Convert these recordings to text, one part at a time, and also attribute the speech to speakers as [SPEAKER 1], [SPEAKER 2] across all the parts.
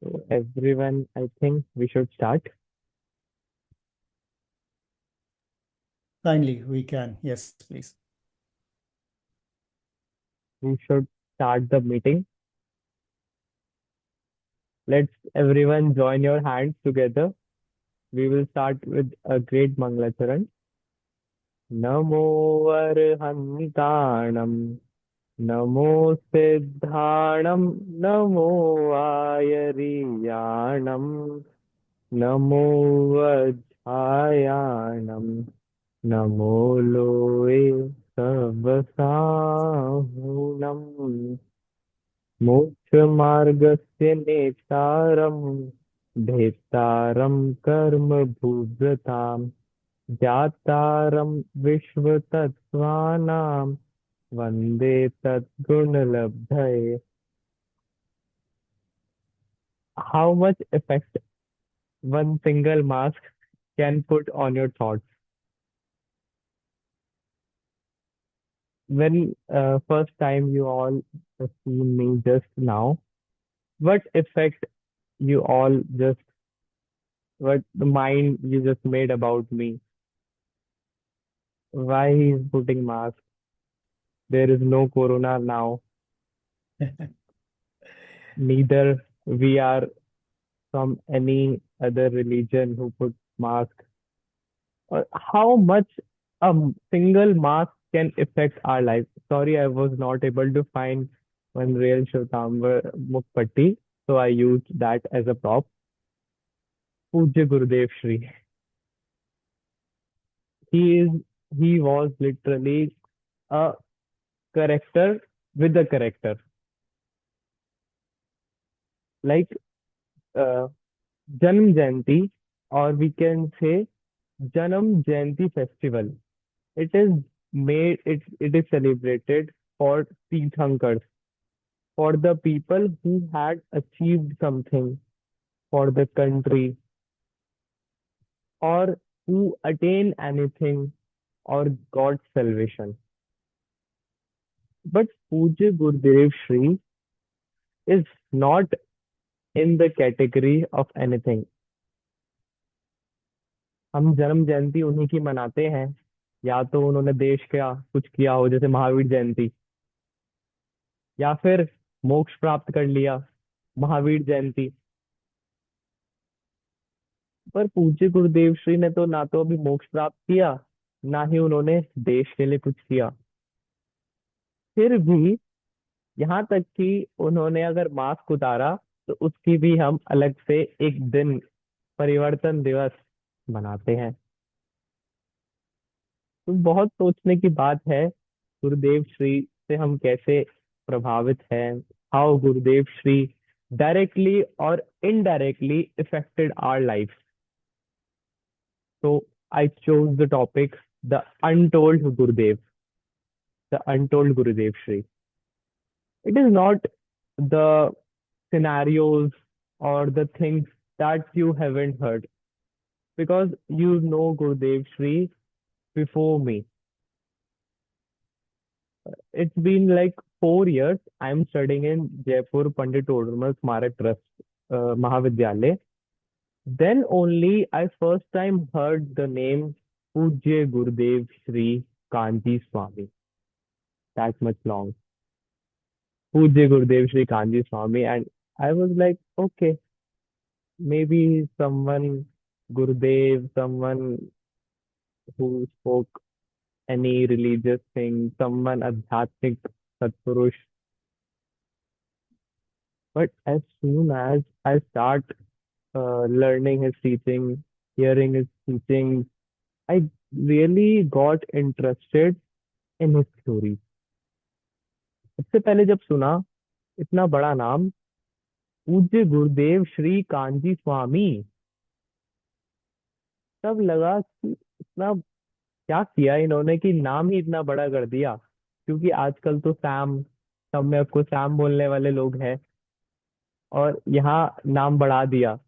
[SPEAKER 1] So everyone, I think we should start.
[SPEAKER 2] Kindly, we can. Yes, please.
[SPEAKER 1] We should start the meeting. Let's everyone join your hands together. We will start with a great Mangalacharan. Namo Arhantanam, Namo Siddhanam, Namo Ayariyanam, Namo Vajjayanam, Namo Loe Sabasahunam. मोक्षमार्गस्य नेतारं भेत्तारं कर्मभूभृतां ज्ञातारं विश्वतत्त्वानां वन्दे तद्गुणलब्धये. How much effect one single mask can put on your thoughts? When first time you all seen me just now, what effect you all just what the mind you just made about me? Why he's putting mask? There is no corona now. Neither we are from any other religion who put mask. How much a single mask can affect our life? Sorry, I was not able to find one real Shwetambar Mukpatti, so I used that as a prop. Pujya Gurudev Shree. He is he was literally a character with a character. Like uh, Janam Jayanti, or we can say Janam Jayanti festival. It is celebrated for Tirthankars, for the people who had achieved something for the country or who attain anything or got salvation. But Puja Gurudev Shri is not in the category of anything. हम जन्म जयंती उन्हीं की मनाते हैं या तो उन्होंने देश का कुछ किया हो जैसे महावीर जयंती, या फिर मोक्ष प्राप्त कर लिया महावीर जयंती। पर पूज्य गुरुदेव श्री ने तो ना तो अभी मोक्ष प्राप्त किया, ना ही उन्होंने देश के लिए कुछ किया। फिर भी यहाँ तक कि उन्होंने अगर मास्क उतारा तो उसकी भी हम अलग से एक दिन परिवर्तन दिवस मनाते हैं। तो बहुत सोचने की बात है गुरुदेव श्री से हम कैसे प्रभावित हैं। हाउ गुरुदेव श्री डायरेक्टली और indirectly affected our life. So I chose the topic, the untold Gurudev, the untold Gurudev Shri. It is not the scenarios or the things that you haven't heard, because you know Gurudev Shri before me. It's been like 4 years. I'm studying in Jaipur Pandit Todarmal Smarak Trust, Mahavidyalaya. Then only I first time heard the name Pujya Gurudev Shri Kanji Swami. That much long. Pujya Gurudev Shri Kanji Swami, and I was like, okay, maybe someone Gurudev, someone who spoke any religious thing, someone Adhyatmic Satpurush. But as soon as I start learning his teaching, hearing his teaching, I really got interested in his stories. सबसे पहले जब सुना इतना बड़ा नाम पूज्य गुरुदेव श्री कांजी स्वामी, तब लगा कि इतना क्या किया इन्होंने कि नाम ही इतना बड़ा कर दिया। क्योंकि आजकल तो सैम, सब में आपको सैम बोलने वाले लोग हैं, और यहाँ नाम बढ़ा दिया।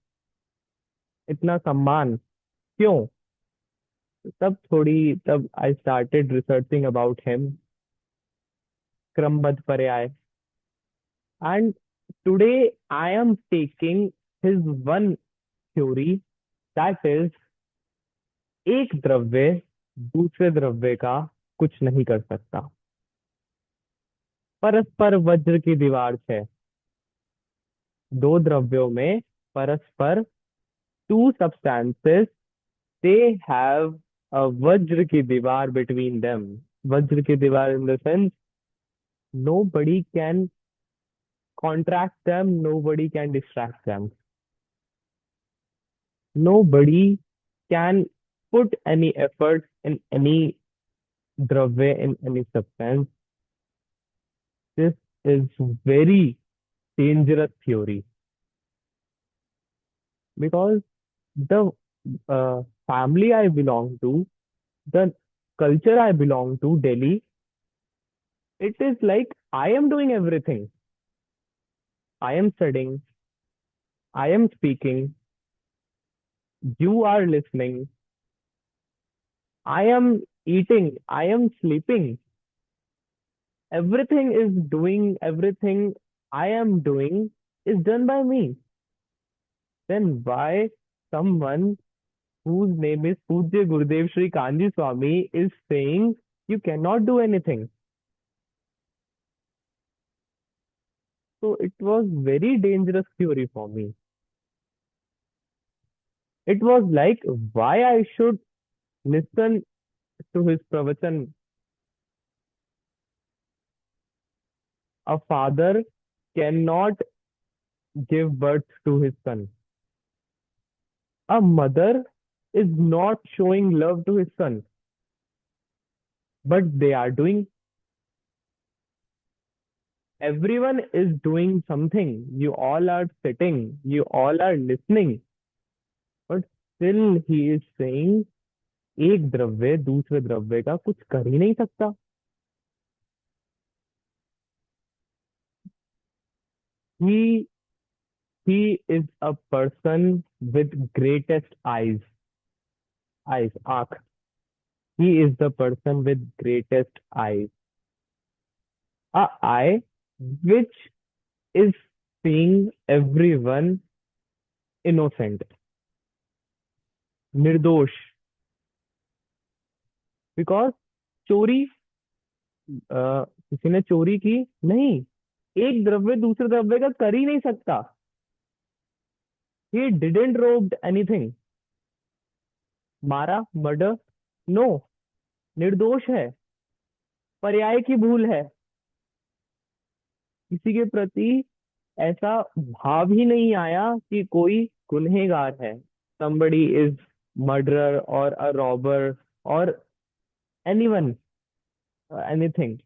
[SPEAKER 1] इतना सम्मान क्यों? तब I started researching about him, क्रमबद्ध पर्याय, and today I am taking his one theory, that is, एक द्रव्य दूसरे द्रव्य का कुछ नहीं कर सकता। परस्पर वज्र की दीवार है। दो द्रव्यों में परस्पर, to substances, they have a वज्र की दीवार between them. वज्र की दीवार in the sense nobody can contract them, nobody can distract them, nobody can put any effort in any dravya, in any substance. This is very dangerous theory because the family I belong to, the culture I belong to, Delhi, it is like I am doing everything. I am studying, I am speaking, you are listening, I am eating, I am sleeping. Everything is doing, everything I am doing is done by me. Then why someone whose name is Pujya Gurudev Sri Kanji Swami is saying you cannot do anything? So it was very dangerous theory for me. It was like why I should listen to his pravachan. A father cannot give birth to his son. A mother is not showing love to his son, but they are doing. Everyone is doing something. You all are sitting, you all are listening, but still he is saying एक द्रव्य दूसरे द्रव्य का कुछ कर ही नहीं सकता। He he is a person with greatest eyes, आंख। He is the person with greatest eyes. A eye which is seeing everyone innocent, निर्दोष। बिकॉज चोरी, किसी ने चोरी की नहीं, एक द्रव्य दूसरे द्रव्य का कर ही नहीं सकता। He didn't robed anything. मारा, मर्डर, नो, निर्दोष है, पर्याय की भूल है। किसी के प्रति ऐसा भाव ही नहीं आया कि कोई गुनहगार है। somebody is murderer or a robber or anyone, anything.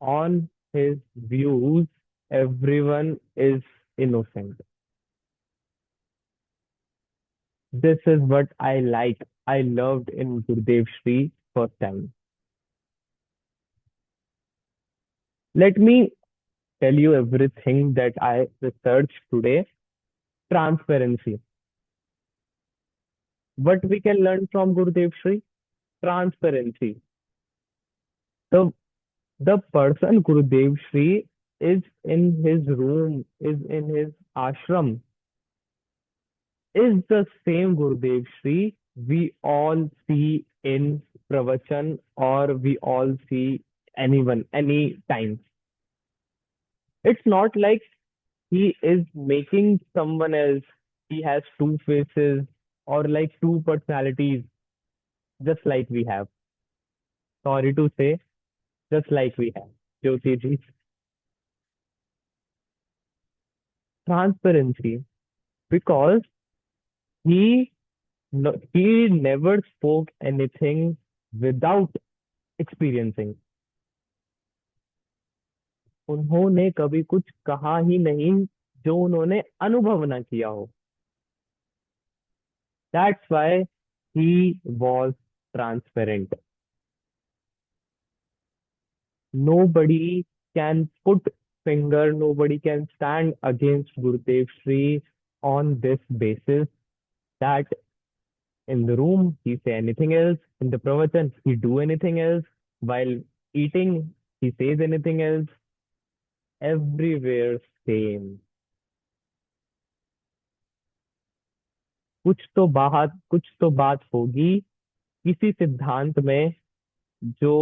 [SPEAKER 1] On his views, everyone is innocent. This is what I loved in Gurudev Sri first time. Let me tell you everything that I researched today. Transparency. What we can learn from Gurudev Sri? Transparency. The the person Gurudev Sri is in his room, is in his ashram, is the same Gurudev Sri we all see in pravachan, or we all see anyone, any time. It's not like he is making someone else. He has two faces or like two personalities, just like we have. Sorry to say, just like we have. Jyoti ji. Transparency. Because he he never spoke anything without experiencing. उन्होंने कभी कुछ कहा ही नहीं जो उन्होंने अनुभव ना किया हो। That's why he was transparent. Nobody can put finger, nobody can stand against Gurudev Sri on this basis that in the room he say anything else, in the pravachan he do anything else, while eating he says anything else, everywhere same. कुछ तो बात होगी किसी सिद्धांत में जो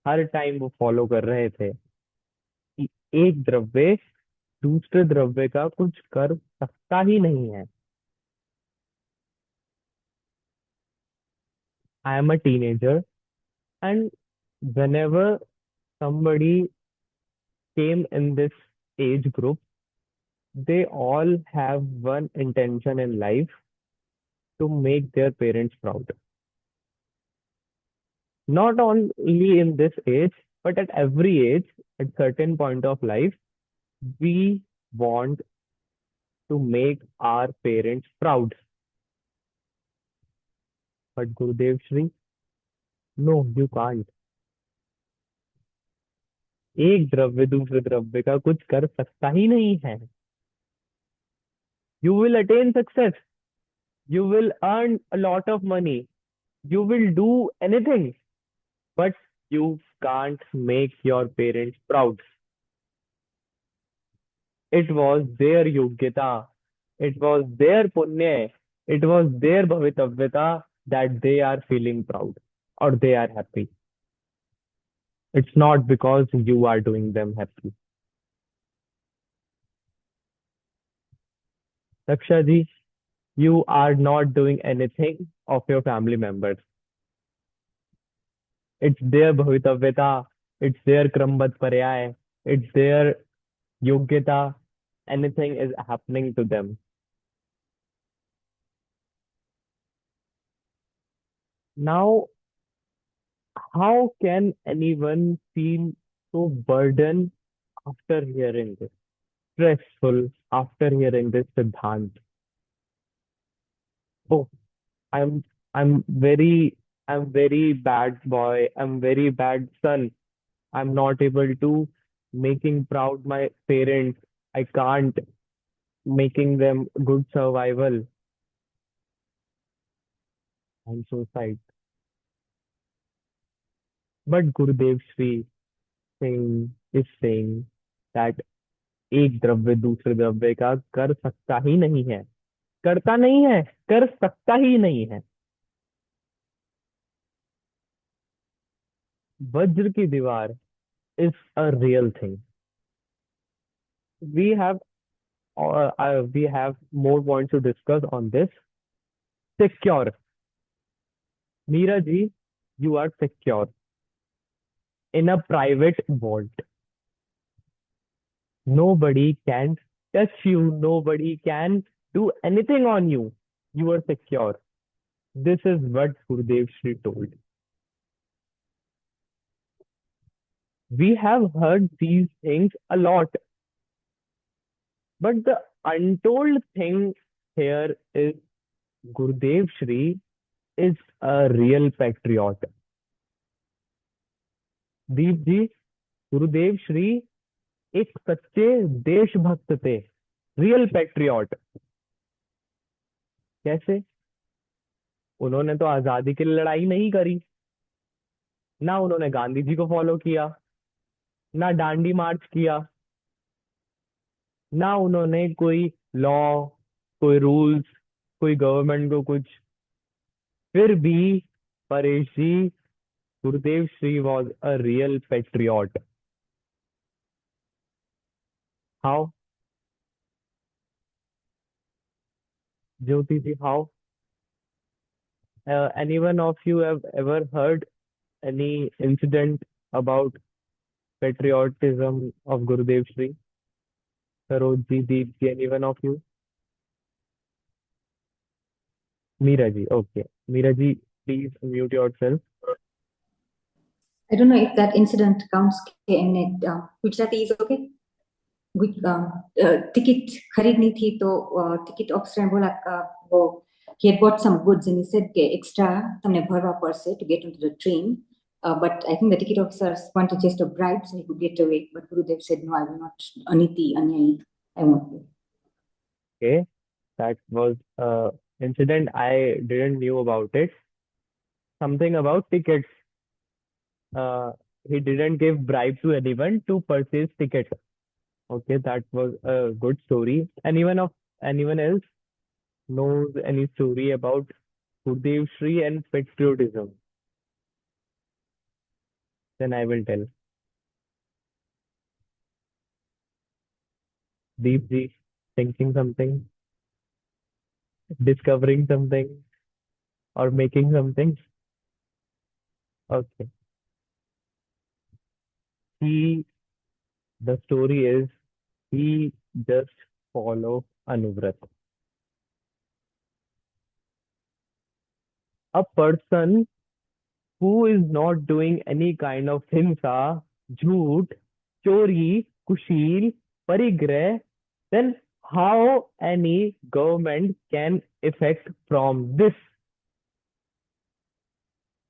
[SPEAKER 1] हर time वो follow कर रहे थे कि एक द्रव्य दूसरे द्रव्य का कुछ कर सकता ही नहीं है। I am a teenager and whenever somebody came in this age group, they all have one intention in life to make their parents proud. Not only in this age, but at every age, at certain point of life, we want to make our parents proud. But Gurudev Shri, no, you can't. एक द्रव्य दूसरे द्रव्य का कुछ कर सकता ही नहीं है। You will attain success. You will earn a lot of money. You will do anything, but you can't make your parents proud. It was their yogyata, it was their punya, it was their bhavitavyata that they are feeling proud or they are happy. It's not because you are doing them happy. Raksha ji, you are not doing anything of your family members. It's their bhavitavyata, it's their krambat paryay, it's their yogyata. Anything is happening to them. Now, how can anyone feel so burdened after hearing this? Stressful after hearing this Siddhant. Oh, I'm I'm very I'm very bad boy. I'm very bad son. I'm not able to making proud my parents. I can't making them good survival. I'm so sad. But Gurudev Sri Singh is saying that एक द्रव्य दूसरे द्रव्य का कर सकता ही नहीं है। करता नहीं है, कर सकता ही नहीं है। वज्र की दीवार is a real thing. We have we have more points to discuss on this. Secure, Meera ji, you are secure in a private vault. Nobody can touch you, nobody can do anything on you. You are secure. This is what Gurudev Shri told. We have heard these things a lot, but the untold thing here is Gurudev Shri is a real patriot. दीप जी, गुरुदेव श्री एक सच्चे देशभक्त थे, real patriot. कैसे? उन्होंने तो आजादी के लिए लड़ाई नहीं करी, ना उन्होंने गांधी जी को फॉलो किया, ना दांडी मार्च किया, ना उन्होंने कोई लॉ, कोई रूल्स, कोई गवर्नमेंट को कुछ। फिर भी Paresh ji, Gurudev Shri was a real patriot. How? Jyoti ji, how? Any one of you have ever heard any incident about patriotism of Gurudev Shri? Saroj ji, Deep ji, any one of you? Meera ji, okay. Meera ji, please mute yourself.
[SPEAKER 3] I don't know if that incident counts, which that is okay. Ticket खरीदनी थी तो ticket officer ने बोला वो he had bought some goods and he said કે extra તમને ભરવા પડશે to get into the train. But I think the ticket officers wanted just a bribe so he could get away. But Gurudev said, no, I will not. Aniti, Anyayi, I won't pay.
[SPEAKER 1] Okay, that was incident I didn't knew about it. Something about tickets. He didn't give bribe to anyone to purchase ticket. Okay, that was a good story. Anyone else? knows any story about Gurudev Shree and patriotism, then I will tell. Deep, thinking something, discovering something, or making something. Okay. He, the story is, he just follow Anuvrat. A person who is not doing any kind of hinsa, jhoot, chori, kushil, parigrah, then how any government can affect from this?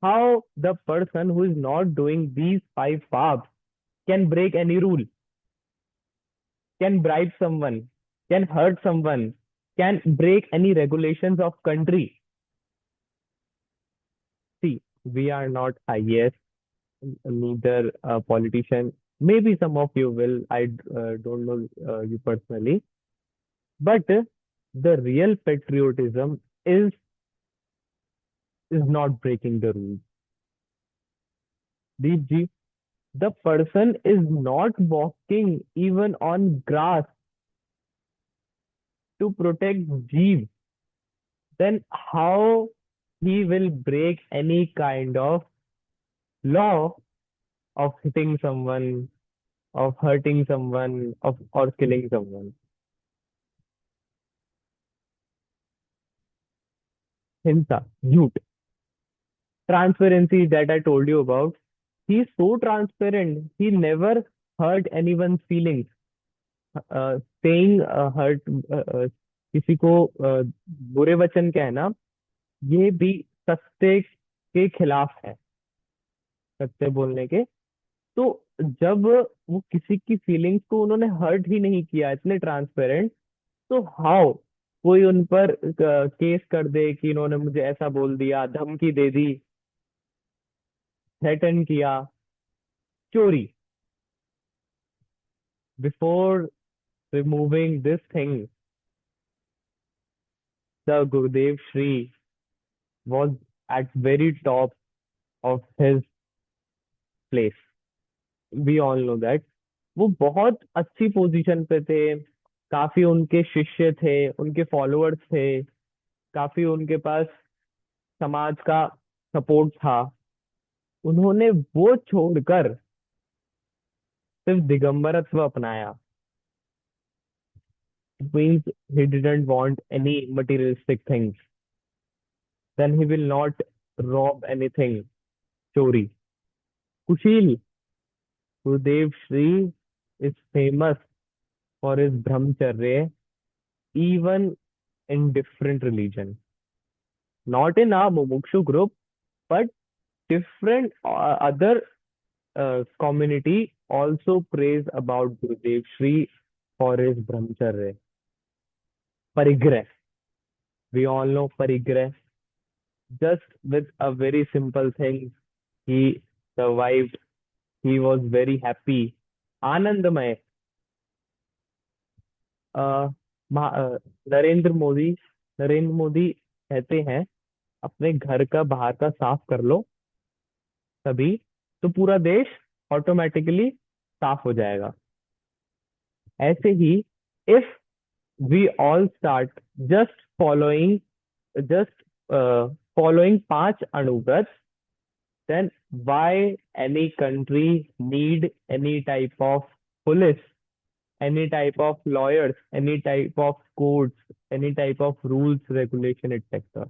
[SPEAKER 1] How the person who is not doing these five paths can break any rule, can bribe someone, can hurt someone, can break any regulations of country? See, we are not IAS, neither a politician. Maybe some of you will. I don't know you personally, but the real patriotism is not breaking the rules. Deep ji, the person is not walking even on grass to protect jeev. Then how he will break any kind of law of hitting someone, of hurting someone, of or killing someone? Hinsa, jhoot, transparency that I told you about. He's so transparent. He never hurt anyone's feelings. Saying hurt किसी को बुरे वचन कहना, ये भी सत्य के खिलाफ है, सत्य बोलने के। तो जब वो किसी की फीलिंग्स को उन्होंने हर्ट ही नहीं किया, इतने ट्रांसपेरेंट, तो हाउ कोई उन पर केस कर दे कि इन्होंने मुझे ऐसा बोल दिया, धमकी दे दी, थ्रेटन किया, चोरी? Before removing this thing, the Gurudev Shree was at very top of his place. We all know that. वो बहुत अच्छी पोजीशन पे थे, काफी उनके शिष्य थे, उनके फॉलोअर्स थे, काफी उनके पास समाज का सपोर्ट था। उन्होंने वो छोड़कर सिर्फ दिगंबरत्व अपनाया। It means he didn't want any materialistic things. Then he will not rob anything. Chori. Kushil. Gurudev Shree is famous for his brahmacharya, even in different religion. Not in our Mumukshu group, but different other community also praise about Gurudev Shree for his brahmacharya. Parigrah. We all know parigrah. Just with a very simple thing, he survived. He was very happy. आनंदमय। अ, नरेंद्र मोदी नरेंद्र मोदी कहते हैं, अपने घर का बाहर का साफ कर लो तभी तो पूरा देश ऑटोमेटिकली साफ हो जाएगा। ऐसे ही if we all start just following पांच अनुव्रत, then why any country need any type of police, any type of lawyers, any type of codes, any type of rules, regulation, etc.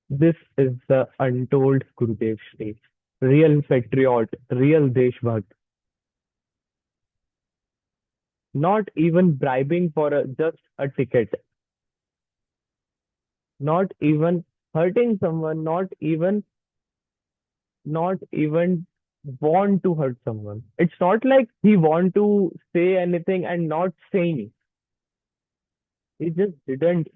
[SPEAKER 1] This is the untold Gurudev Shree, real patriot, real Deshbhakt, not even bribing for just a ticket, not even hurting someone, not even want to hurt someone. It's not like he want to say anything and not saying. He just didn't,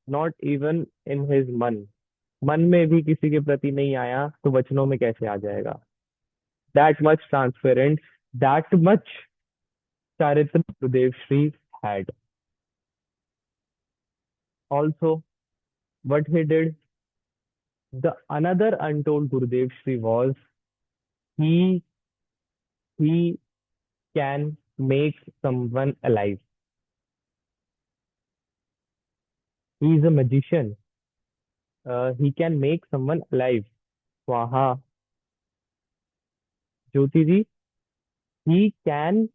[SPEAKER 1] not even in his मन में भी किसी के प्रति नहीं आया तो वचनों में कैसे आ जाएगा? That much transparent, that much charitra Gurudev Shree had. Also, what he did, the another untold Gurudev Shree was he he can make someone alive. He is a magician. He can make someone alive. Swaha. Jyoti ji, he can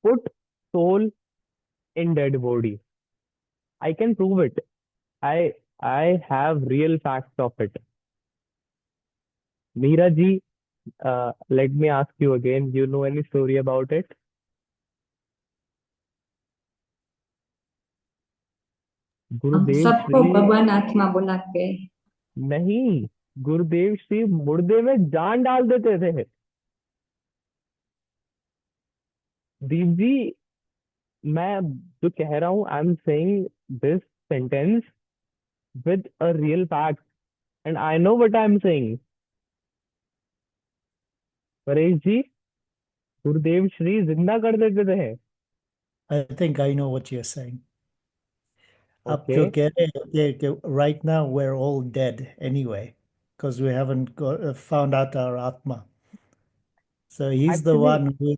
[SPEAKER 1] put soul in dead body. I can prove it. I have real facts of it. Meera ji, let me ask you again. You know any story about it?
[SPEAKER 3] हम
[SPEAKER 1] गुरुदेव
[SPEAKER 3] सबको
[SPEAKER 1] श्री
[SPEAKER 3] भगवान आत्मा बुला के
[SPEAKER 1] नहीं, गुरुदेव श्री मुर्दे में जान डाल देते थे। दीप जी, मैं जो कह रहा हूँ, I am saying this sentence with a real fact, and I know what I'm saying. Paresh ji, Gurudev Shri जिंदा कर देते थे।
[SPEAKER 2] I think I know what you're saying. आप
[SPEAKER 1] ओके,
[SPEAKER 2] जो कह रहे हैं कि right now we're all dead anyway because we haven't found out our Atma. So he's the
[SPEAKER 1] actually
[SPEAKER 2] one who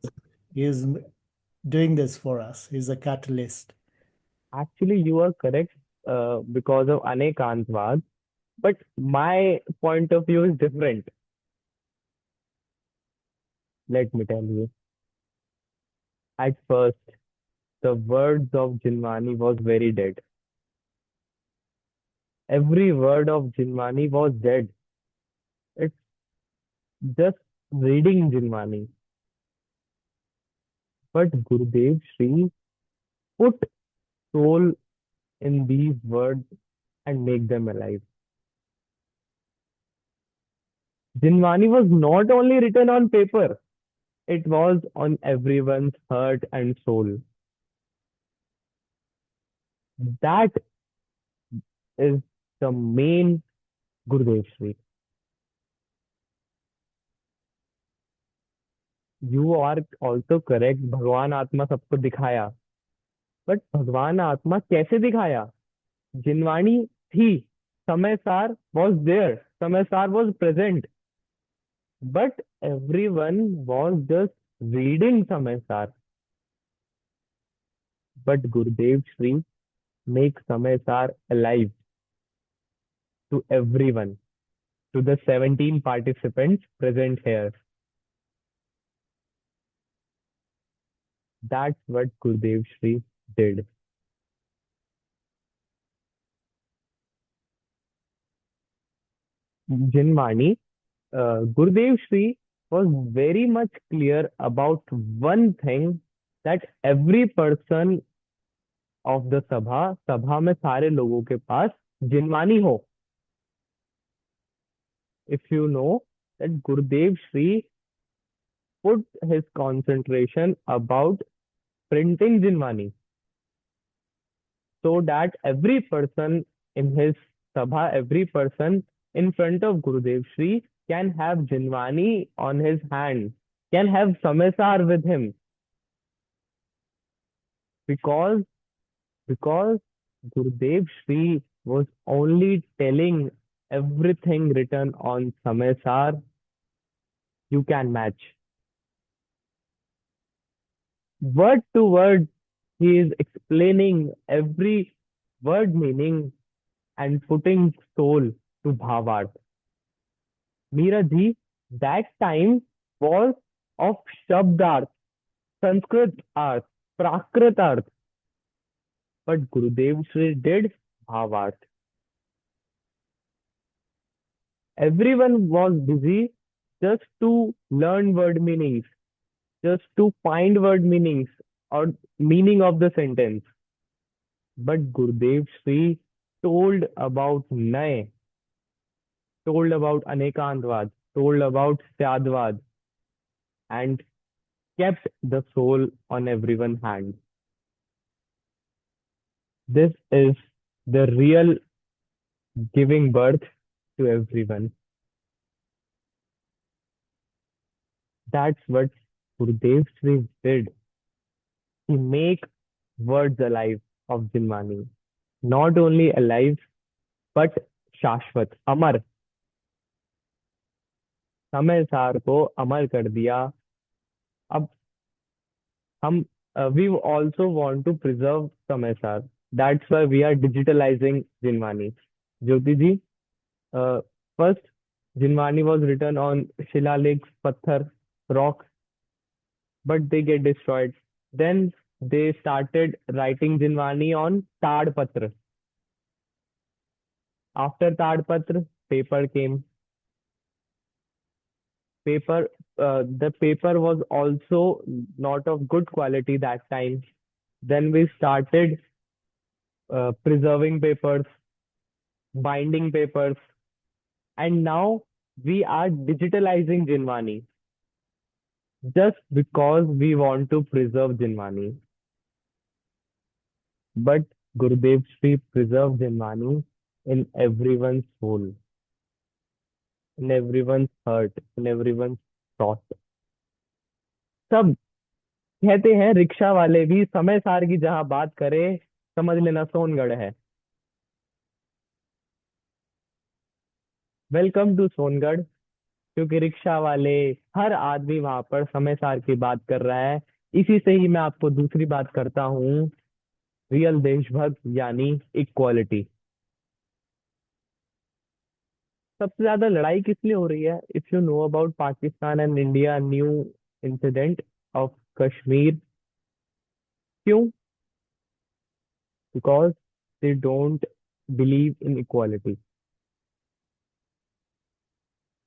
[SPEAKER 2] is doing this for us. He's a catalyst.
[SPEAKER 1] Actually you are correct because of Anekantavada, but my point of view is different. Let me tell you. At first, the words of Jinwani was very dead. Every word of Jinwani was dead. It's just reading Jinwani. But Gurudev Sri put soul in these words and make them alive. Jinwani was not only written on paper, it was on everyone's heart and soul. That is the main Gurudev Sri. You are also correct. भगवान आत्मा सबको दिखाया, but भगवान आत्मा कैसे दिखाया? जिनवाणी थी, समय सार was there, समय सार was present, but everyone was just reading समय सार. But Gurudev Sri make समय सार alive to everyone, to the 17 participants present here. That's what Gurudev Sri did. Jinwani, Gurudev Sri was very much clear about one thing, that every person of the सभा में सारे लोगों के पास जिनवानी हो. If you know that Gurudev Sri put his concentration about printing Jinwani, so that every person in his sabha, every person in front of Gurudev Sri can have Jinwani on his hand, can have Samesar with him, because Gurudev Sri was only telling everything written on Samesar you can match. Word to word, he is explaining every word meaning and putting soul to Bhavarth. Meera ji, that time was of Shabdarth, Sanskrit Arth, Prakrit Arth, but Gurudev Sri did Bhavarth. Everyone was busy just to learn word meanings, just to find word meanings or meaning of the sentence. But Gurudev Sri told about Nay, told about Anekantvad, told about Syadvad, and kept the soul on everyone's hand. This is the real giving birth to everyone. That's what Gurudev Sri did. he make words alive of Jinwani. Not only alive, but शाश्वत, अमर. समय सार को अमर कर दिया. अब हम we also want to preserve समय सार. That's why we are digitalizing Jinwani. Jyoti ji, first Jinwani was written on shilalekhs, patthar, rocks, but they get destroyed. Then they started writing Jinwani on Tadpatra. After Tadpatra, paper came. The paper was also not of good quality that time. Then we started preserving papers, binding papers, and now we are digitalizing Jinwani just because we want to preserve Jinwani. But Gurudev Shree preserved Jinwani in everyone's soul, in everyone's heart, in everyone's thought. सब कहते हैं rickshaw वाले भी समय सार की जहां बात करे समझ लेना सोनगढ़ है. वेलकम टू सोनगढ़, क्योंकि रिक्शा वाले हर आदमी वहां पर समय सार की बात कर रहा है. इसी से ही मैं आपको दूसरी बात करता हूँ, रियल देशभक्त यानी इक्वालिटी. सबसे ज्यादा लड़ाई किस लिए हो रही है? If you know about Pakistan and India new incident of Kashmir, क्यों? Because they don't believe in equality.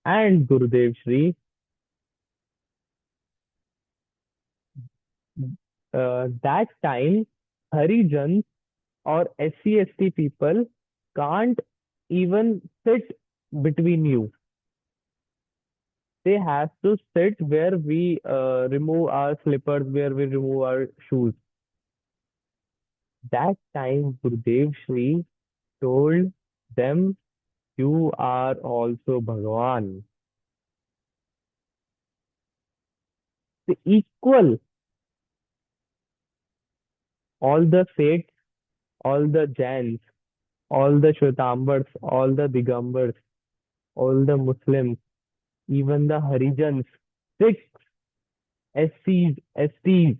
[SPEAKER 1] And Gurudev Shri, that time Harijans or SC/ST people can't even sit between you. They have to sit where we remove our slippers, where we remove our shoes. That time Gurudev Shree told them, you are also Bhagwan. The equal. All the Seths, all the Jains, all the Shwetambars, all the Digambars, all the Muslims, even the Harijans, Sikhs, SCs, STs,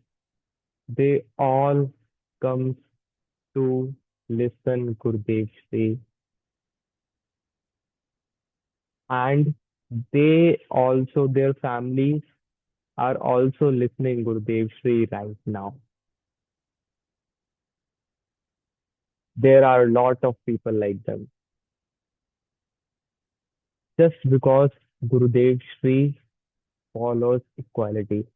[SPEAKER 1] they all come to listen Gurudev Shree. And they also, their families are also listening Gurudev Shree right now. There are a lot of people like them. Just because Gurudev Shree follows equality.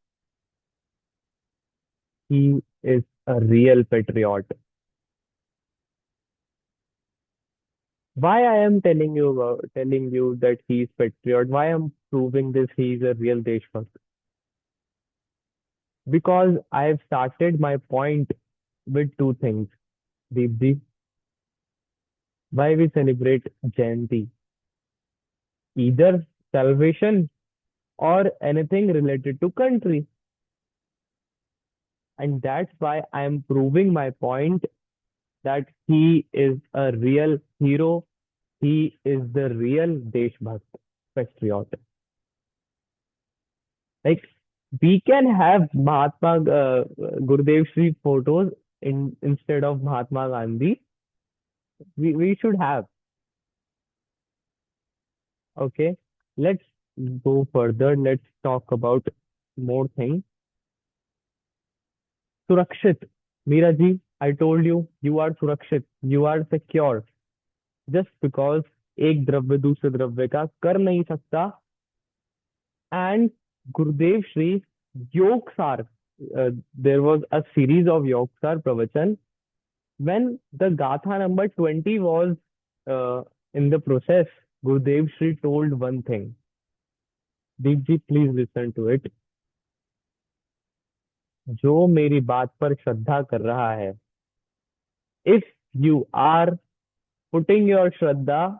[SPEAKER 1] He is a real patriot. Why I am telling you that he is patriot? Why I am proving this he is a real Deshbhakt? Because I have started my point with two things. Deepji, why we celebrate Jayanti? Either salvation or anything related to country. And that's why I am proving my point that he is a real hero. He is the real Deshbhakt, patriot. Like, we can have Mahatma Gurudev Shree photos instead of Mahatma Gandhi. We should have. Okay, let's go further. Let's talk about more things. Surakshit. Meera ji, I told you, you are Surakshit. You are secure. Just because एक द्रव्य दूसरे द्रव्य का कर नहीं सकता. And Gurudev Shree Yogsar, there was a series of Yogsar Pravachan. When the Gatha number 20 was in the process, Gurudev Shree told one thing. Deepji, please listen to it. जो मेरी बात पर श्रद्धा कर रहा है, if you are putting your shraddha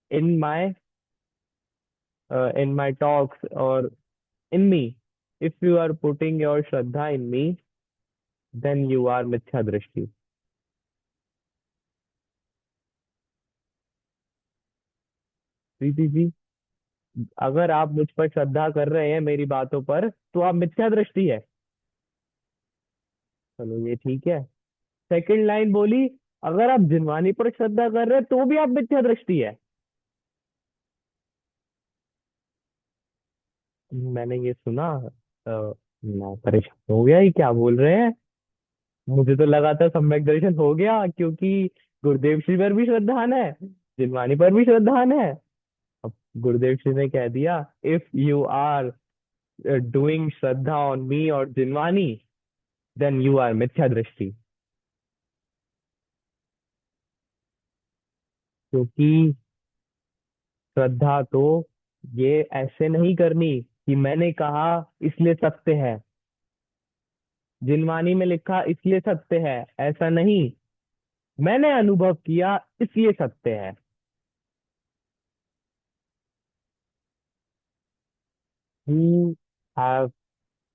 [SPEAKER 1] in my talks or in me, if you are putting your shraddha in me, then you are मिथ्या दृष्टि। प्रीति जी, अगर आप मुझ पर श्रद्धा कर रहे हैं मेरी बातों पर, तो आप मिथ्या दृष्टि है। चलो ये ठीक है। सेकंड लाइन बोली, अगर आप जिनवानी पर श्रद्धा कर रहे हैं तो भी आप मिथ्या दृष्टि है। मैंने ये सुना, मैं परेशान हो गया, ये क्या बोल रहे हैं। मुझे तो लगा था सम्यक दर्शन हो गया, क्योंकि गुरुदेव श्री पर भी श्रद्धान है, जिनवानी पर भी श्रद्धान है। अब गुरुदेव श्री ने कह दिया, इफ यू आर डूइंग श्रद्धा ऑन मी और जिनवानी, देन यू आर मिथ्या दृष्टि। क्योंकि श्रद्धा तो ये ऐसे नहीं करनी कि मैंने कहा इसलिए सत्य है, जिनवानी में लिखा इसलिए सत्य है, ऐसा नहीं। मैंने अनुभव किया इसलिए सत्य है। Who have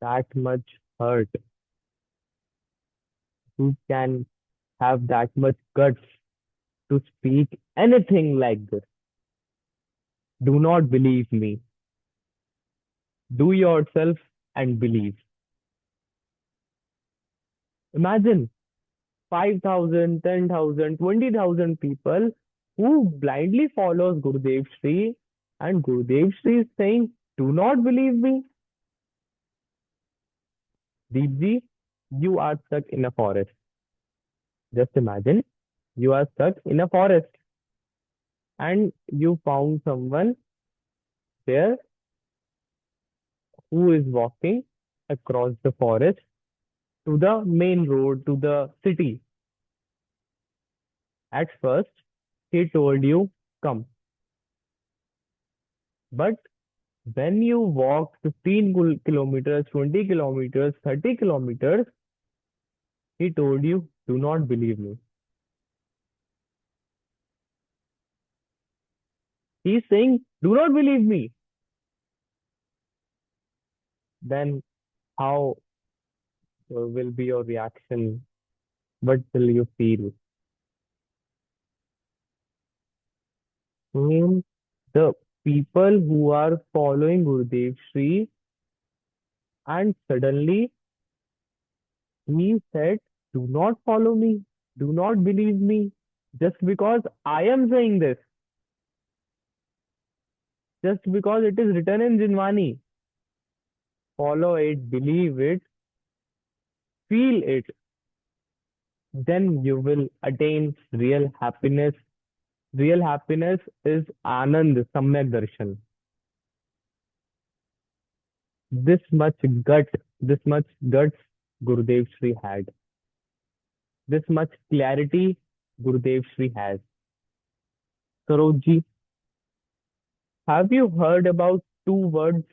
[SPEAKER 1] that much hurt? Who can have that much guts to speak anything like this? Do not believe me. Do yourself and believe. Imagine 5,000, 10,000, 20,000 people who blindly follows Gurudev Shree, and Gurudev Shree is saying, do not believe me. Deepji, you are stuck in a forest. Just imagine you are stuck in a forest and you found someone there who is walking across the forest to the main road, to the city. At first, he told you, come. But when you walk 15 kilometers, 20 kilometers, 30 kilometers, he told you, do not believe me. He is saying, do not believe me. Then how will be your reaction? What will you feel? The people who are following Gurudev Sri, and suddenly he said, do not follow me, do not believe me, just because I am saying this, just because it is written in Jinwani. Follow it, believe it, feel it, then you will attain real happiness. Real happiness is Anand, Samyak Darshan. This much guts Gurudev Sri had. This much clarity Gurudev Sri has. Sarojji, have you heard about two words?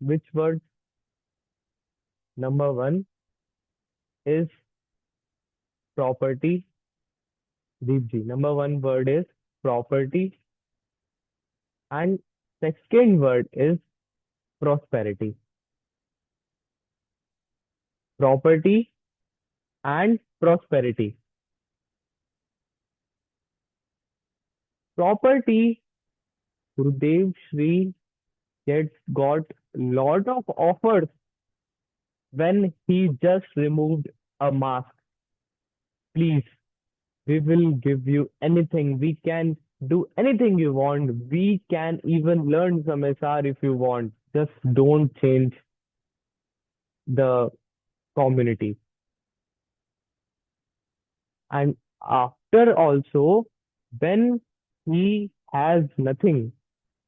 [SPEAKER 1] Which words? Number one is property. Deepji, number one word is property, and second word is prosperity. Property and prosperity. Property, Gurudev Sri got lot of offers when he just removed a mask. Please, we will give you anything. We can do anything you want. We can even learn some SR if you want. Just don't change the community. And after also, when he has nothing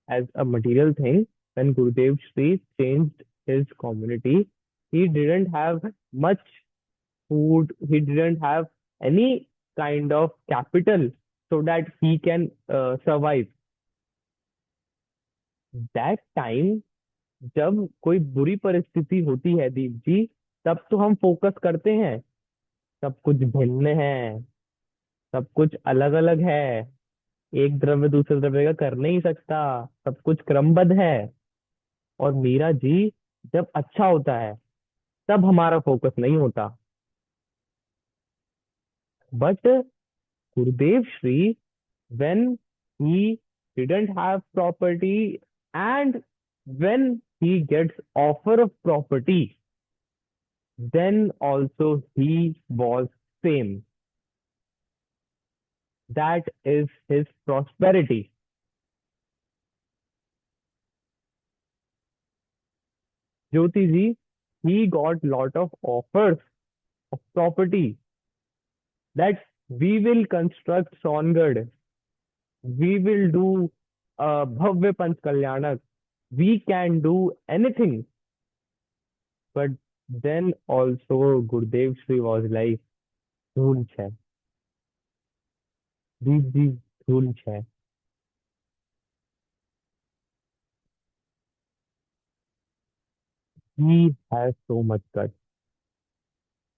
[SPEAKER 1] as a material thing, when Gurudev Sri changed his community, he didn't have much food, he didn't have any kind of capital so that he can survive. That time, जब कोई बुरी परिस्थिति होती है दीप जी, तब तो हम focus करते हैं, सब कुछ भिन्न है, सब कुछ अलग अलग है, एक द्रव्य दूसरे द्रव्य का कर नहीं सकता, सब कुछ क्रमबद्ध है। और मीरा जी, जब अच्छा होता है तब हमारा फोकस नहीं होता। But Gurudev Shri, when he didn't have property and when he gets offer of property, then also he was same. That is his prosperity. Jyoti ji, he got lot of offers of property that we will construct Songad, we will do Bhavya Panch Kalyanak, we can do anything. But then also Gurudev Shri was like, धूल है, दीप दीप धूल है. He has so much guts.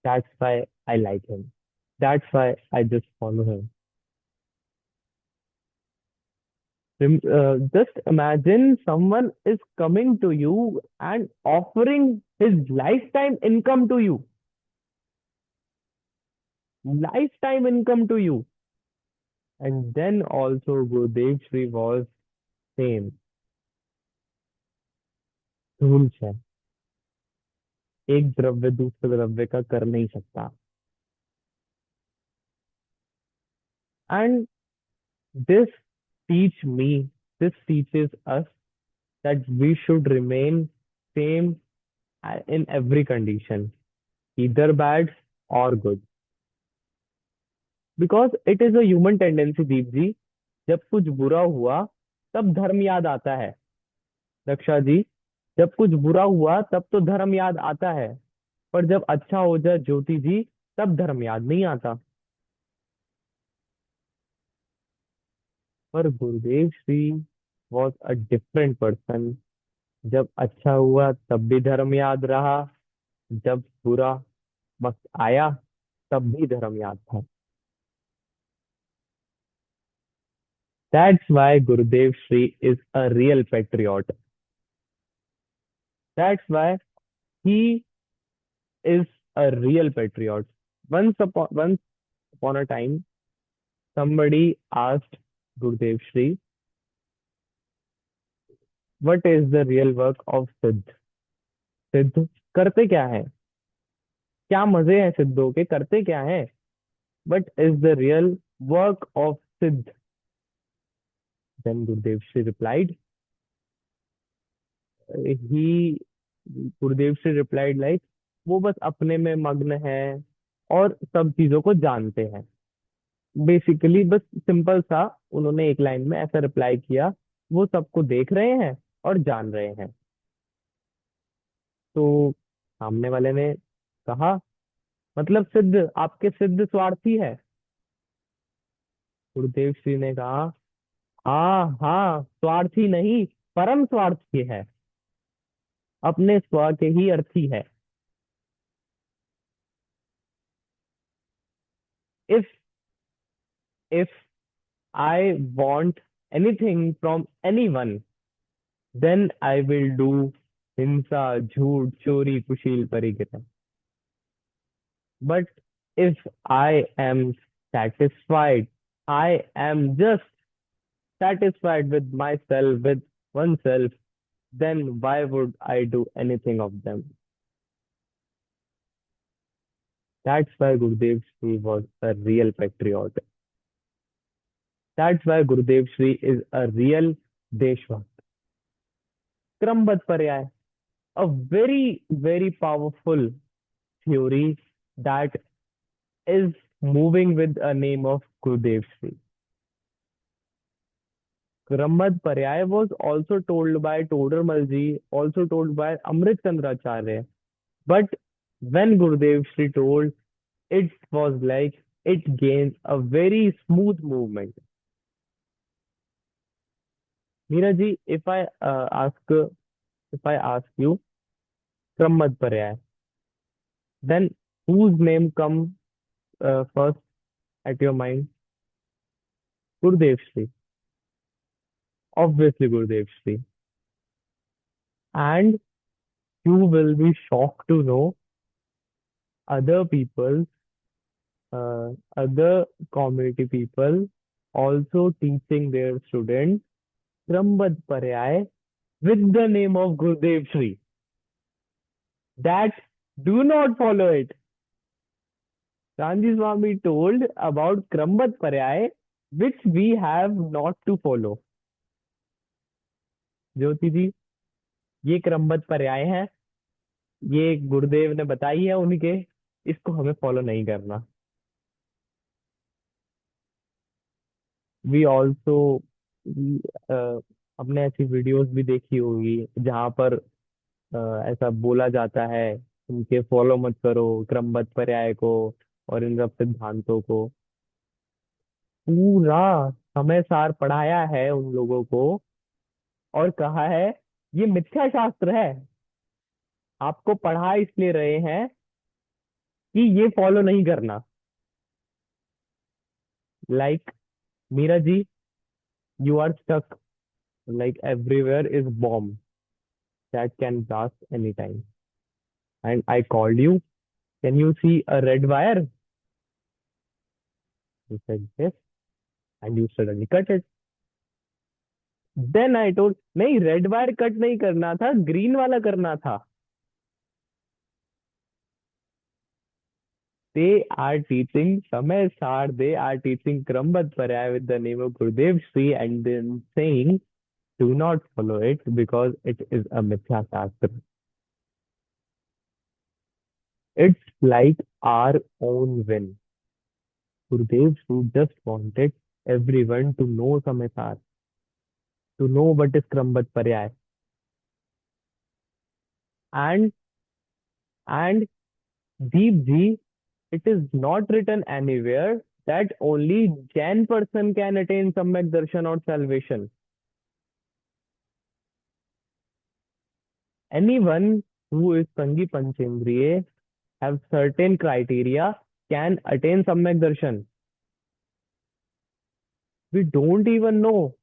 [SPEAKER 1] That's why I like him. That's why I just follow him. Just imagine someone is coming to you and offering his lifetime income to you. Lifetime income to you. And then also Gurudev Shri was same. धूल है. एक द्रव्य दूसरे द्रव्य का कर नहीं सकता. And this this teaches us that we should remain same in every condition, either bad or good. Because it is a human tendency, दीप जी, जब कुछ बुरा हुआ तब धर्म याद आता है. रक्षा जी, जब कुछ बुरा हुआ तब तो धर्म याद आता है, पर जब अच्छा हो जाए ज्योति जी, तब धर्म याद नहीं आता. पर गुरुदेव Shri was a different person. जब अच्छा हुआ तब भी धर्म याद रहा, जब बुरा वक्त आया तब भी धर्म याद था. That's why Gurudev Shri is a real patriot. That's why he is a real patriot. Once upon a time, somebody asked Gurudev Shri, what is the real work of Siddh? सिद्ध करते क्या है, क्या मजे हैं सिद्धों के, करते क्या है. What is the real work of Siddh? Then Gurudev Shri replied, he Gurudev Shri replied like, वो बस अपने में मग्न है और सब चीजों को जानते हैं. बेसिकली बस सिंपल सा उन्होंने एक लाइन में ऐसा रिप्लाई किया, वो सबको देख रहे हैं और जान रहे हैं. तो सामने वाले ने कहा, मतलब सिद्ध, आपके सिद्ध स्वार्थी है. गुरुदेव श्री ने कहा, हाँ हाँ, स्वार्थी नहीं, परम स्वार्थी है, अपने स्व के ही अर्थी है. if if I want anything from anyone, then I will do हिंसा, झूठ, चोरी, कुशील, परिग्रह. But if I am satisfied, I am just satisfied with myself, with oneself, then why would I do anything of them? That's why Gurudev Shri was a real patriot. That's why Gurudev Shri is a real Deshbhakt. क्रमबद्ध पर्याय, a very, very powerful theory that is moving with a name of Gurudev Shri. क्रमबद्ध पर्याय was also told by Todarmal ji, also told by Amrit Chandracharya. But when Gurudev Shri told, it was like it gains a very smooth movement. Meera ji, if I ask you क्रमबद्ध पर्याय, then whose name comes first at your mind? Gurudev Shri. Obviously Gurudev Shri. And you will be shocked to know other people, other community people also teaching their students Krambad Paryay with the name of Gurudev Shree. That do not follow it. Gandhi Swami told about Krambad Paryay, which we have not to follow. ज्योति जी, ये क्रमबद्ध पर्याय है, ये गुरुदेव ने बताई है उनके, इसको हमें फॉलो नहीं करना. वी ऑल्सो अपने ऐसी वीडियोस भी देखी होगी जहां पर ऐसा बोला जाता है, इनके फॉलो मत करो क्रमबद्ध पर्याय को और इन सब सिद्धांतों को. पूरा समय सार पढ़ाया है उन लोगों को और कहा है ये मिथ्या शास्त्र है, आपको पढ़ा इसलिए रहे हैं कि ये फॉलो नहीं करना. Like Meera ji, you are stuck, like everywhere is bomb that can blast anytime, and I called you, can you see a red wire? You said yes, and you suddenly cut it. Then I told, नहीं red wire cut नहीं करना था, green वाला करना था. They are teaching समय सार, they are teaching क्रमबद्ध पर्याय with the name of Gurudev Shree and then saying do not follow it because it is a mithya shastra. It's like our own win. Gurudev Shree just wanted everyone to know Samesar, to know what is Krambad Paryay. And Deep Ji, it is not written anywhere that only Jain person can attain Samyak Darshan or salvation. Anyone who is Sangi Panchendriye have certain criteria can attain Samyak Darshan. We don't even know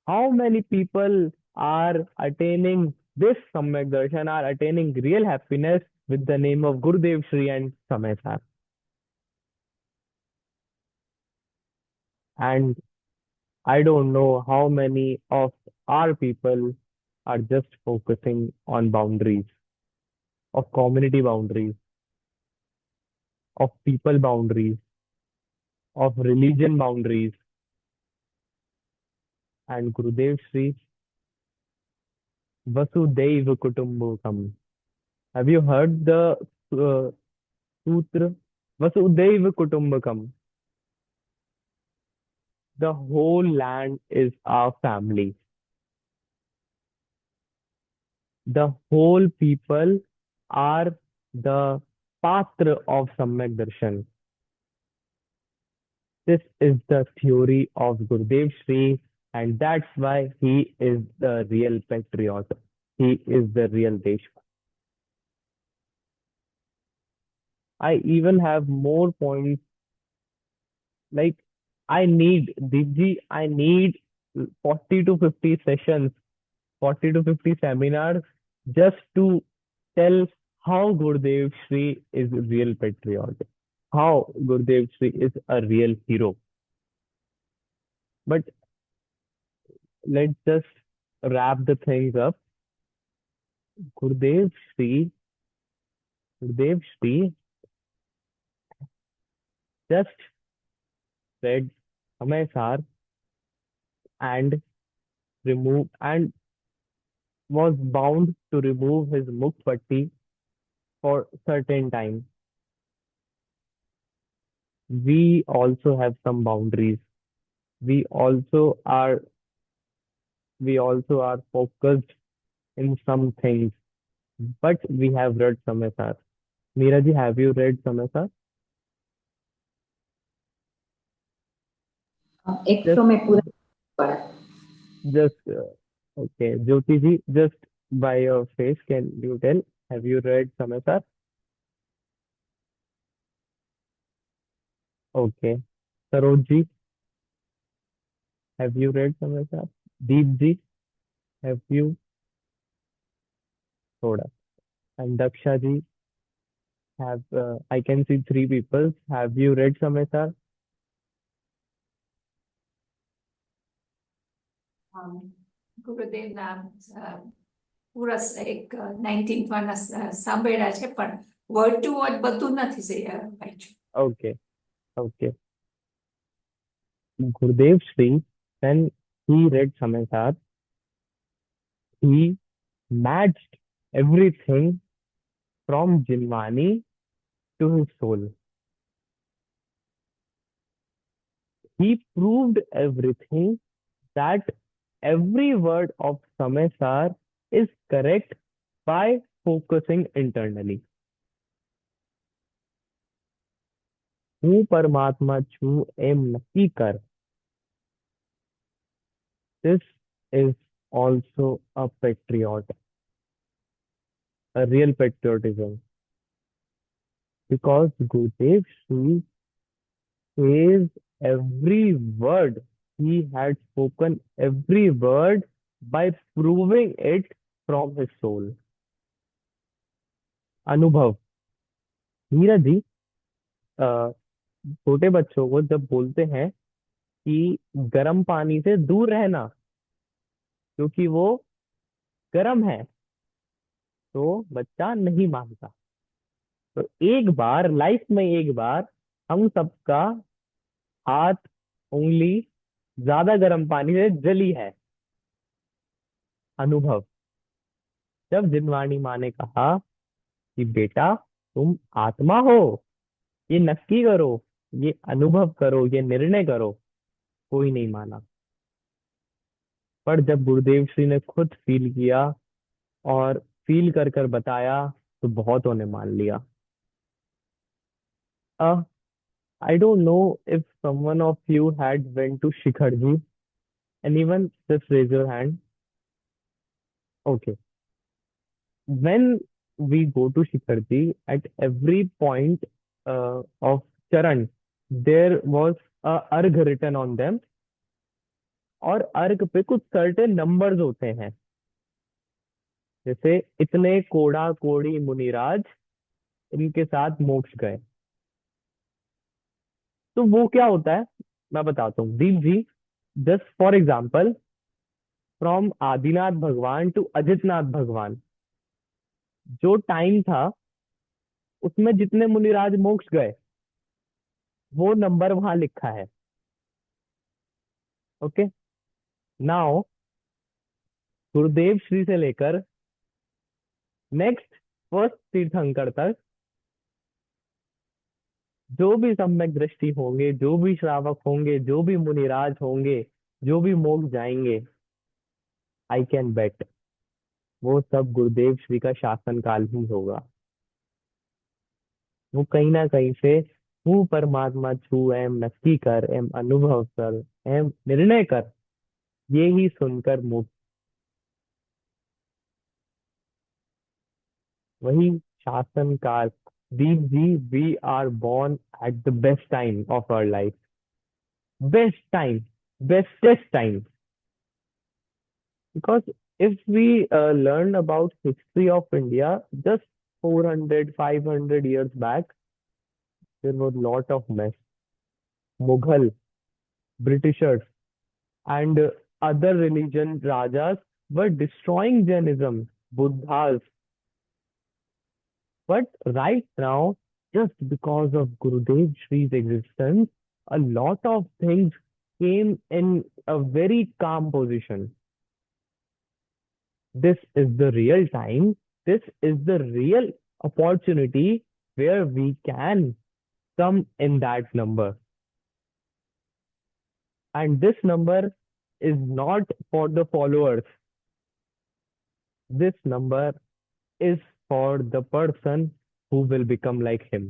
[SPEAKER 1] how many people are attaining this Samyak Darshan, are attaining real happiness with the name of Gurudev Shree and Samesar. And I don't know how many of our people are just focusing on boundaries, of community boundaries, of people boundaries, of religion boundaries. And Gurudev Shree, Vasudhaiva Kutumbakam. Have you heard the sutra? Vasudhaiva Kutumbakam. The whole land is our family. The whole people are the patra of Samyak Darshan. This is the theory of Gurudev Shree, and that's why he is the real patriot. He is the real Deshbhakt. I even have more points. Like, I need, Divji, I need 40 to 50 sessions, 40 to 50 seminars just to tell how Gurudev Shree is a real patriot, how Gurudev Shree is a real hero. But let's just wrap the things up. Gurudev Shree just read Hamaisar and was bound to remove his mukpatti for certain time. We also have some boundaries. We also are focused in some things, but we have read Samesar. Meera ji, have you read Samesar?
[SPEAKER 3] एक flow में पूरा पढ़ा.
[SPEAKER 1] Just okay, Jyoti ji, just by your face, can you tell? Have you read Samesar? Okay. Saroj ji, have you read Samesar? Deep ji, have you? Thoda. And Daksha ji, Have I can see three people. Have you read Samesar?
[SPEAKER 4] ગુરુદેવના પૂરા એક 19th સાંભળ્યા છે પણ word to word બધું નથી વાંચ્યું.
[SPEAKER 1] Okay, okay. Gurudev Shree, when he read Samesar, he matched everything from Jinwani to his soul. He proved everything that every word of Samesar is correct by focusing internally. હું પરમાત્મા છું એમ નક્કી કર. This is also a patriot, a real patriotism, because Gurudev Shree says every word he had spoken, every word by proving it from his soul. अनुभव. नीरज जी, छोटे बच्चों को जब बोलते हैं कि गर्म पानी से दूर रहना क्योंकि वो गर्म है, तो बच्चा नहीं मानता. तो एक बार लाइफ में, एक बार हम सबका हाथ, उंगली ज्यादा गर्म पानी से जली है. अनुभव. जब जिनवाणी माँ ने कहा कि बेटा तुम आत्मा हो, ये नक्की करो, ये अनुभव करो, ये निर्णय करो, कोई नहीं माना. पर जब गुरुदेव श्री ने खुद फील किया और फील कर कर बताया तो बहुतों ने मान लिया. I don't know if someone of you had went to Shikharji. Anyone? Just raise your hand. Okay. When we go to Shikharji, at every point of Charan, there was a अर्घ written on them. और अर्घ पे कुछ certain numbers होते हैं, जैसे इतने कोड़ा कोड़ी मुनिराज इनके साथ मोक्ष गए. तो वो क्या होता है मैं बताता हूँ. Deep ji, just for example, from Adinath Bhagwan to Ajitnath भगवान, जो टाइम था उसमें जितने मुनिराज मोक्ष गए वो नंबर वहां लिखा है. ओके. नाउ गुरुदेव श्री से लेकर नेक्स्ट फर्स्ट तीर्थंकर तक जो भी सम्यक दृष्टि होंगे, जो भी श्रावक होंगे, जो भी मुनिराज होंगे, जो भी मोक्ष जाएंगे, आई कैन बेट वो सब गुरुदेव श्री का शासन काल ही होगा. वो कहीं ना कहीं से હું परमात्मा छू एम नक्की कर एम अनुभव कर एम निर्णय कर, ये ही सुनकर मुक्त. वही शासन काल. Deep ji, we are born at the best time of our life. Best time, bestest time. Because if we learn about history of India, just 400, 500 years back, there was a lot of mess. Mughal, Britishers, and other religion rajas were destroying Jainism, Buddhas. But right now, just because of Gurudev Shree's existence, a lot of things came in a very calm position. This is the real time. This is the real opportunity where we can come in that number. And this number is not for the followers. This number is for the person who will become like him.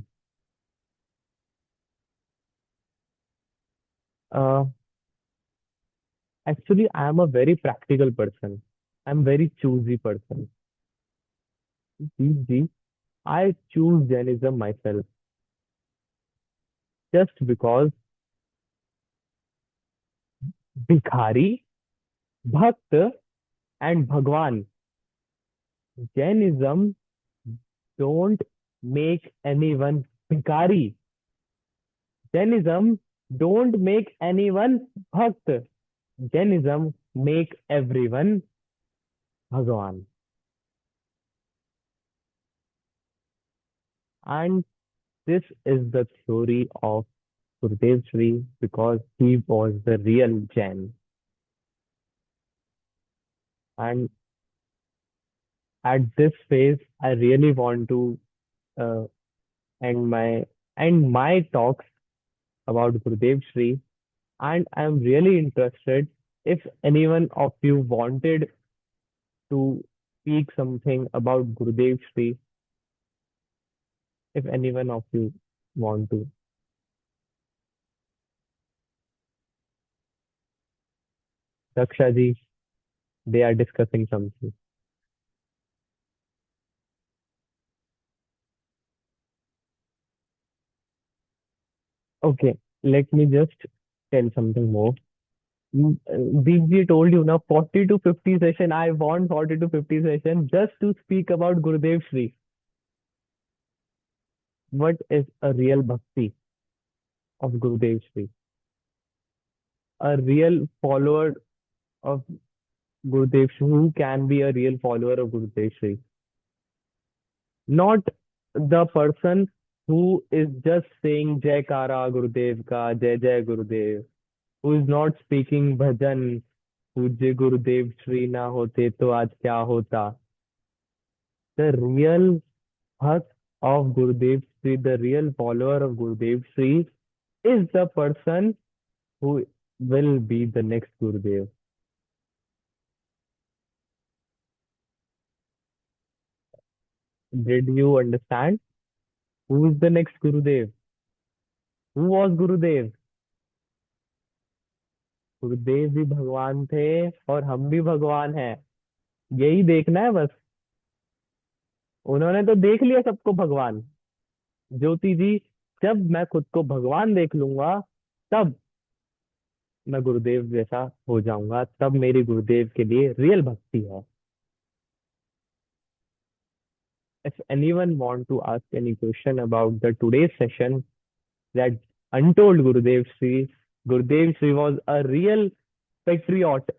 [SPEAKER 1] Actually, I am a very practical person. I'm very choosy person. Ji, I choose Jainism myself just because Bhikhari, Bhakt, and Bhagwan, Jainism don't make anyone भिखारी. Jainism don't make anyone भक्त. Jainism make everyone भगवान. And this is the theory of Gurudev Shree because he was the real Jain. And at this phase, I really want to uh, end my talks about Gurudev Shree, and I'm really interested if anyone of you wanted to speak something about Gurudev Shree, if anyone of you want to. Raksha ji, they are discussing something. Okay, let me just tell something more. BG told you now 40 to 50 session. I want 40 to 50 session just to speak about Gurudev Shree. What is a real bhakti of Gurudev Shree? A real follower of Gurudev Shree. Who can be a real follower of Gurudev Shree? Not the person who is just saying Jai Kara Gurudev ka, Jai Jai Gurudev, who is not speaking bhajan, पूज्य गुरुदेव श्री ना होते तो आज क्या होता. The real bhakt of Gurudev Sri, the real follower of Gurudev Sri, is the person who will be the next Gurudev. Did you understand? Who is the next Gurudev? Who was Gurudev? गुरुदेव भी भगवान थे और हम भी भगवान हैं. यही देखना है बस. उन्होंने तो देख लिया सबको भगवान. ज्योति जी, जब मैं खुद को भगवान देख लूंगा तब मैं गुरुदेव जैसा हो जाऊंगा. तब मेरी गुरुदेव के लिए रियल भक्ति है. If anyone want to ask any question about the today's session, that Untold Gurudev Sri was a real patriot,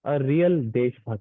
[SPEAKER 1] a real Desh Bhakt.